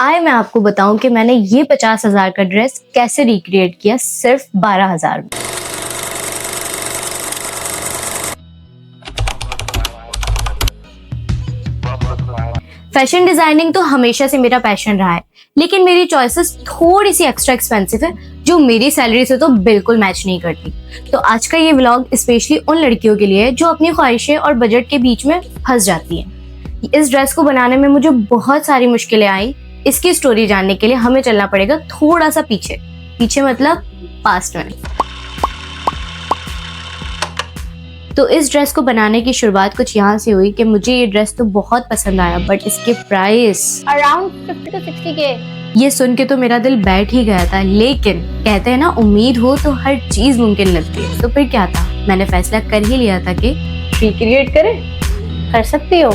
आए मैं आपको बताऊं कि मैंने ये 50,000 का ड्रेस कैसे रिक्रिएट किया सिर्फ 12,000 में। फैशन डिजाइनिंग तो हमेशा से मेरा पैशन रहा है, लेकिन मेरी चॉइसेस थोड़ी सी एक्स्ट्रा एक्सपेंसिव है जो मेरी सैलरी से तो बिल्कुल मैच नहीं करती। तो आज का ये व्लॉग स्पेशली उन लड़कियों के लिए है जो अपनी ख्वाहिशें और बजट के बीच में फंस जाती हैं। इस ड्रेस को बनाने में मुझे बहुत सारी मुश्किलें आई। इसकी स्टोरी जानने के लिए हमें चलना पड़ेगा थोड़ा सा पीछे मतलब पास्ट में। तो इस ड्रेस को बनाने की शुरुआत कुछ यहाँ से हुई कि मुझे ये ड्रेस तो बहुत पसंद आया, बट इसके प्राइस अराउंड 50 to 60 के। ये सुन के तो मेरा दिल बैठ ही गया था, लेकिन कहते हैं ना उम्मीद हो तो हर चीज मुमकिन लगती है। तो फिर क्या था, मैंने फैसला कर ही लिया था कि रिक्रिएट करें, कर सकती हो।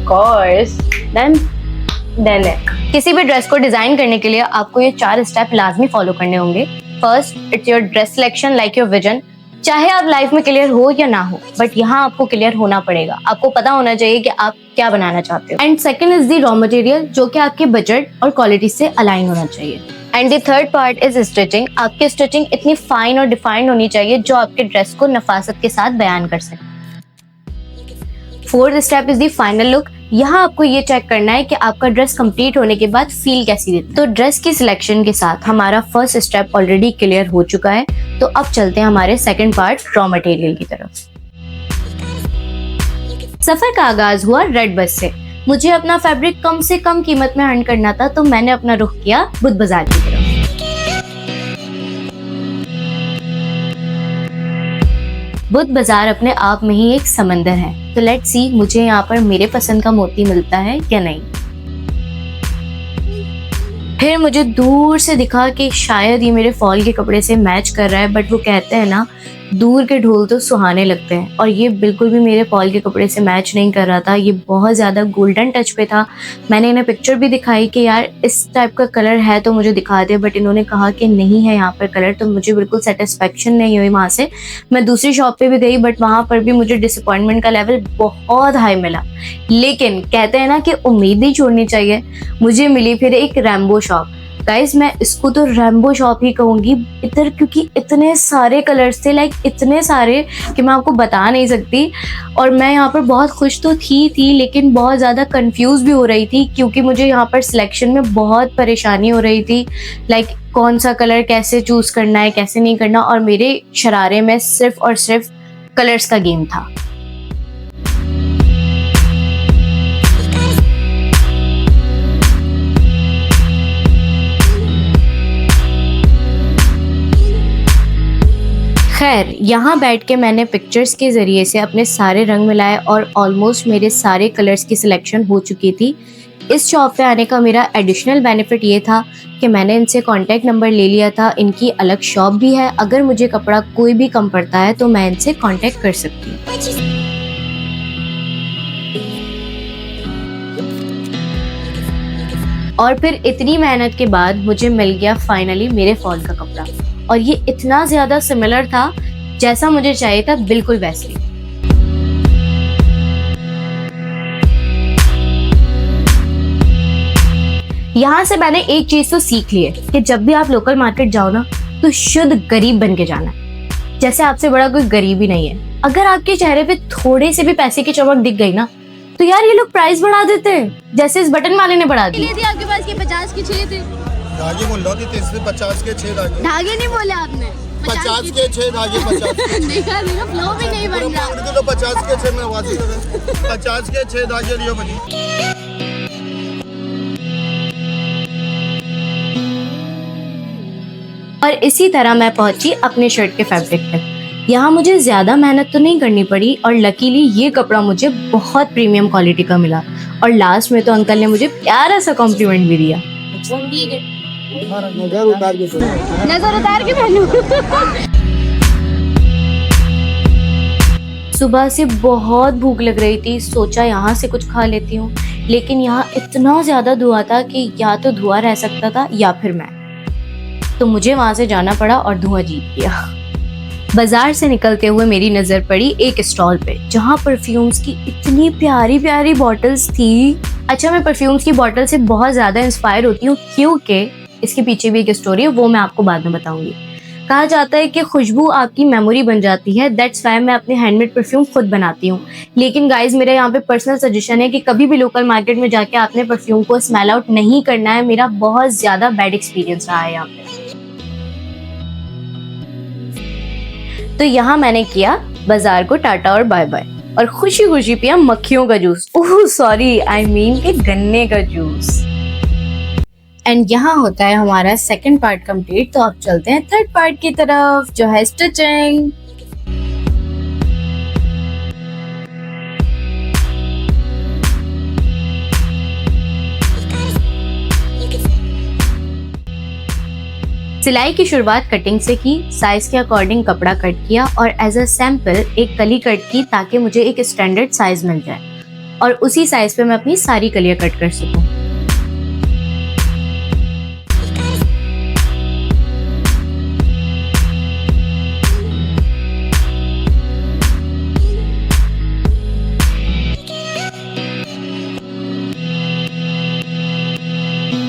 कोर्स डन है। किसी भी ड्रेस को डिजाइन करने के लिए आपको ये 4 स्टेप लाजमी फॉलो करने होंगे। First, it's your dress selection like your vision. चाहे आप लाइफ में क्लियर हो या ना हो, बट यहाँ आपको क्लियर होना पड़ेगा। आपको पता होना चाहिए कि आप क्या बनाना चाहते हो। And second is the raw material, जो कि आपके बजट और क्वालिटी से अलाइन होना चाहिए। And the third part is stitching. आपकी स्टिचिंग इतनी फाइन और डिफाइंड होनी चाहिए जो आपके ड्रेस को नफासत के साथ बयान कर सके। Fourth step is the final look. यहाँ आपको ये चेक करना है कि आपका ड्रेस कंप्लीट होने के बाद फील कैसी देती है। तो ड्रेस की सिलेक्शन के साथ हमारा फर्स्ट स्टेप ऑलरेडी क्लियर हो चुका है। तो अब चलते हैं हमारे सेकंड पार्ट, रॉ मटेरियल की तरफ। सफर का आगाज हुआ रेड बस से। मुझे अपना फैब्रिक कम से कम कीमत में अर्न करना था, तो मैंने अपना रुख किया बुद्ध बाजार की तरफ। बुद्ध बाजार अपने आप में ही एक समंदर है, तो लेट्स सी मुझे यहाँ पर मेरे पसंद का मोती मिलता है या नहीं। फिर मुझे दूर से दिखा कि शायद ये मेरे फॉल के कपड़े से मैच कर रहा है, बट वो कहते हैं ना दूर के ढोल तो सुहाने लगते हैं, और ये बिल्कुल भी मेरे फॉल के कपड़े से मैच नहीं कर रहा था। ये बहुत ज़्यादा गोल्डन टच पे था। मैंने इन्हें पिक्चर भी दिखाई कि यार इस टाइप का कलर है तो मुझे दिखा दे, बट इन्होंने कहा कि नहीं है यहाँ पर कलर। तो मुझे बिल्कुल सेटिस्फेक्शन नहीं हुई वहाँ से। मैं दूसरी शॉप पे भी गई, बट वहाँ पर भी मुझे डिसअपॉइंटमेंट का लेवल बहुत हाई मिला। लेकिन कहते हैं ना कि उम्मीद नहीं छोड़नी चाहिए। मुझे मिली फिर एक रैम्बो शॉप। गाइज मैं इसको तो रैम्बो शॉप ही कहूँगी इधर, क्योंकि इतने सारे कलर्स थे, लाइक इतने सारे कि मैं आपको बता नहीं सकती। और मैं यहाँ पर बहुत खुश तो थी लेकिन बहुत ज़्यादा कंफ्यूज भी हो रही थी, क्योंकि मुझे यहाँ पर सिलेक्शन में बहुत परेशानी हो रही थी। लाइक कौन सा कलर कैसे चूज़ करना है, कैसे नहीं करना, और मेरे शरारे में सिर्फ और सिर्फ कलर्स का गेम था। खैर यहाँ बैठ के मैंने पिक्चर्स के ज़रिए से अपने सारे रंग मिलाए और ऑलमोस्ट मेरे सारे कलर्स की सिलेक्शन हो चुकी थी। इस शॉप पे आने का मेरा एडिशनल बेनिफिट ये था कि मैंने इनसे कांटेक्ट नंबर ले लिया था। इनकी अलग शॉप भी है, अगर मुझे कपड़ा कोई भी कम पड़ता है तो मैं इनसे कांटेक्ट कर सकती हूँ। और फिर इतनी मेहनत के बाद मुझे मिल गया फाइनली मेरे फॉल का कपड़ा, और ये इतना ज्यादा सिमिलर था जैसा मुझे चाहिए था, बिल्कुल वैसे ही। यहाँ से मैंने एक चीज तो सीख ली है कि जब भी आप लोकल मार्केट जाओ ना, तो शुद्ध गरीब बन के जाना है। जैसे आपसे बड़ा कोई गरीब ही नहीं है। अगर आपके चेहरे पे थोड़े से भी पैसे की चमक दिख गई ना, तो यार ये लोग प्राइस बढ़ा देते हैं, जैसे इस बटन वाले ने बढ़ा दी। आपके पास के 50 के 6 थे। धागे बोल रहा थी, 50 के 6 धागे। धागे नहीं बोले आपने, 50 के 6 धागे। 50 देखा फ्लो भी नहीं बन रहा। तो 50 के 6 में आवाज 50 के 6 धागे लियो बनी। और इसी तरह मैं पहुंची अपने शर्ट के फैब्रिक तक। यहाँ मुझे ज़्यादा मेहनत तो नहीं करनी पड़ी, और लकीली ये कपड़ा मुझे बहुत प्रीमियम क्वालिटी का मिला। और लास्ट में तो अंकल ने मुझे प्यारा सा कॉम्प्लीमेंट भी दिया। नजर उतार के पहनूं। सुबह से बहुत भूख लग रही थी, सोचा यहाँ से कुछ खा लेती हूँ, लेकिन यहाँ इतना ज्यादा धुआं था कि या तो धुआं रह सकता था या फिर मैं। तो मुझे वहां से जाना पड़ा और धुआं जीत गया। बाजार से निकलते हुए मेरी नजर पड़ी एक स्टॉल पे, जहाँ परफ्यूम्स की इतनी प्यारी प्यारी बॉटल्स थी। अच्छा, मैं परफ्यूम्स की बॉटल से बहुत ज़्यादा इंस्पायर होती हूँ क्योंकि इसके पीछे भी एक स्टोरी है, वो मैं आपको बाद में बताऊंगी। कहा जाता है कि खुशबू आपकी मेमोरी बन जाती है, दैट्स वाई मैं अपने हैंडमेड परफ्यूम खुद बनाती हूँ। लेकिन गाइज, मेरा यहाँ पे पर्सनल सजेशन है कि कभी भी लोकल मार्केट में जाके आपने परफ्यूम को स्मेल आउट नहीं करना है। मेरा बहुत ज़्यादा बैड एक्सपीरियंस रहा है यहाँ पे। तो यहाँ मैंने किया बाजार को टाटा और बाय बाय और खुशी खुशी पिया मक्खियों का juice, oh sorry I mean के गन्ने का जूस। एंड यहाँ होता है हमारा सेकंड पार्ट कंप्लीट। तो अब चलते हैं थर्ड पार्ट की तरफ, जो है स्टिचिंग। सिलाई की शुरुआत कटिंग से की, साइज के अकॉर्डिंग कपड़ा कट किया और एज अ सैंपल एक कली कट की ताकि मुझे एक स्टैंडर्ड साइज मिल जाए और उसी साइज पे मैं अपनी सारी कलियां कट कर सकूं।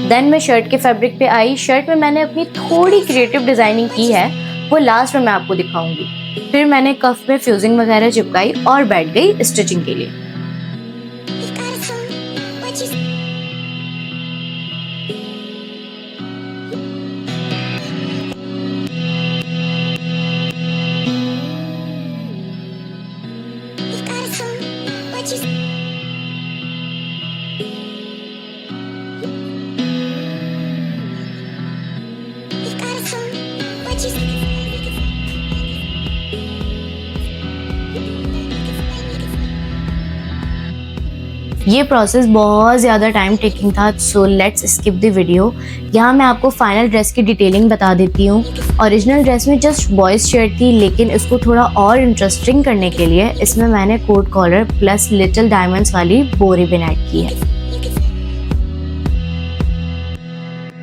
देन मैं शर्ट के फैब्रिक पे आई। शर्ट में मैंने अपनी थोड़ी क्रिएटिव डिजाइनिंग की है, वो लास्ट में मैं आपको दिखाऊंगी। फिर मैंने कफ में फ्यूजिंग वगैरह चिपकाई और बैठ गई स्टिचिंग के लिए। ये प्रोसेस बहुत ज़्यादा टाइम टेकिंग था, so let's skip the video. यहाँ मैं आपको फाइनल ड्रेस की डिटेलिंग बता देती हूँ। ओरिजिनल ड्रेस में जस्ट बॉयज़ शर्ट थी, लेकिन इसको थोड़ा और इंटरेस्टिंग करने के लिए इसमें मैंने coat collar plus little diamonds वाली बो रिबन ऐड की है।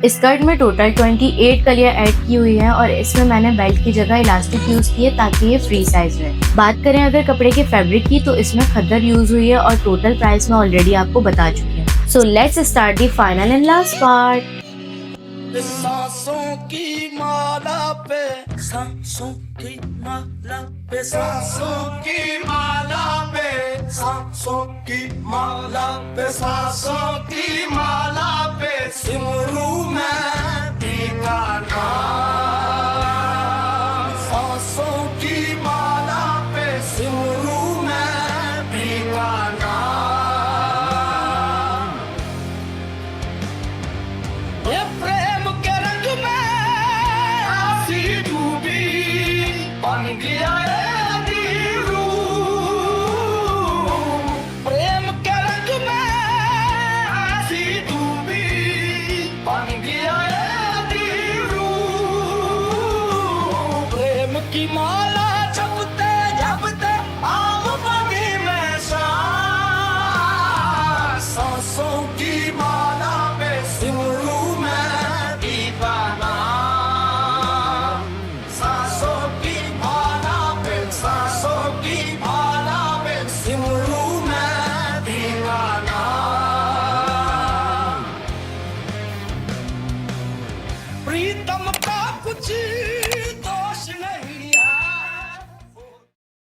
स्कर्ट में टोटल 28 कलियां ऐड की हुई है और इसमें मैंने बेल्ट की जगह इलास्टिक यूज की है ताकि ये फ्री साइज रहे। बात करें अगर कपड़े के फैब्रिक की, तो इसमें खद्दर यूज हुई है और टोटल प्राइस मैं ऑलरेडी आपको बता चुकी हूँ। So let's start the final and last part. सांसों की माला पे, सांसों की माला पे, सांसों की माला पे, सांसों की माला पे, सांसों की माला पे सिमरू मैं तेरा नाम। सांसों की माला पे सिमरू मैं तेरा नाम। ये प्रेम के रंग में आसी डूबी बन गया